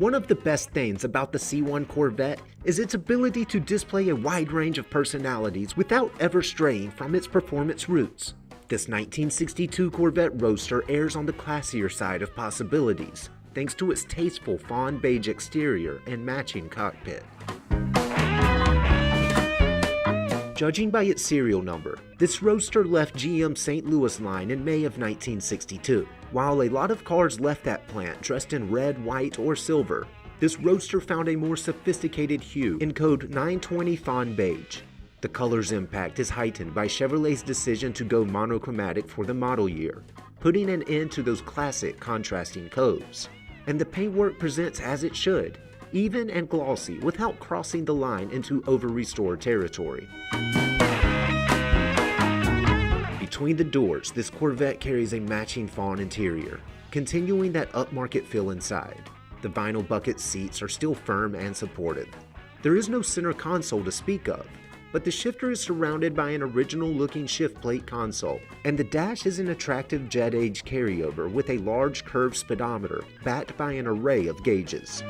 One of the best things about the C1 Corvette is its ability to display a wide range of personalities without ever straying from its performance roots. This 1962 Corvette Roadster airs on the classier side of possibilities, thanks to its tasteful fawn beige exterior and matching cockpit. Judging by its serial number, this Roadster left GM's St. Louis line in May of 1962. While a lot of cars left that plant dressed in red, white, or silver, this Roadster found a more sophisticated hue in code 920 fawn beige. The color's impact is heightened by Chevrolet's decision to go monochromatic for the model year, putting an end to those classic contrasting codes. And the paintwork presents as it should, even and glossy without crossing the line into over-restored territory. Between the doors, this Corvette carries a matching fawn interior, continuing that upmarket feel inside. The vinyl bucket seats are still firm and supportive. There is no center console to speak of, but the shifter is surrounded by an original-looking shift plate console, and the dash is an attractive jet age carryover with a large curved speedometer backed by an array of gauges.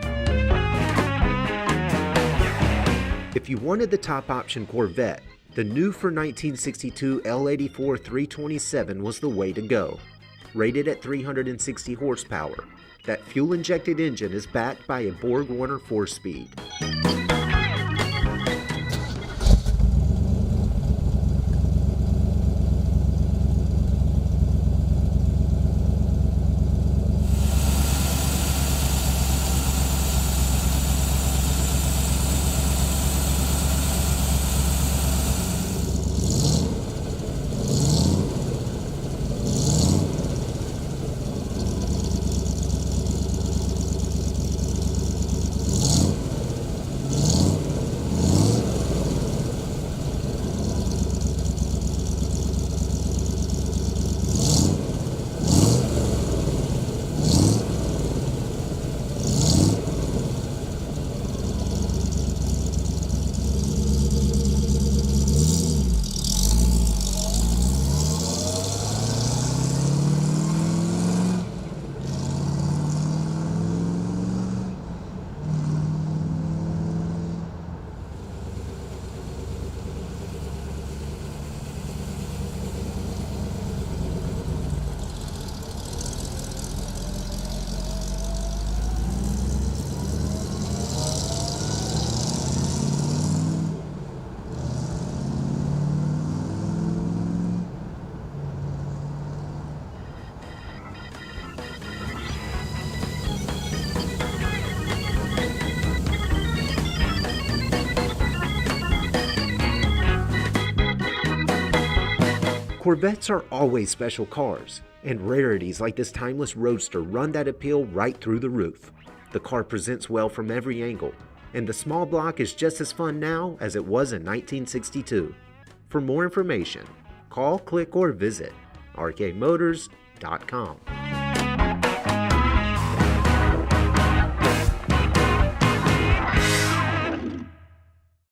If you wanted the top option Corvette, the new for 1962 L84 327 was the way to go. Rated at 360 horsepower, that fuel-injected engine is backed by a Borg-Warner 4-speed. Corvettes are always special cars, and rarities like this timeless Roadster run that appeal right through the roof. The car presents well from every angle, and the small block is just as fun now as it was in 1962. For more information, call, click, or visit rkmotors.com.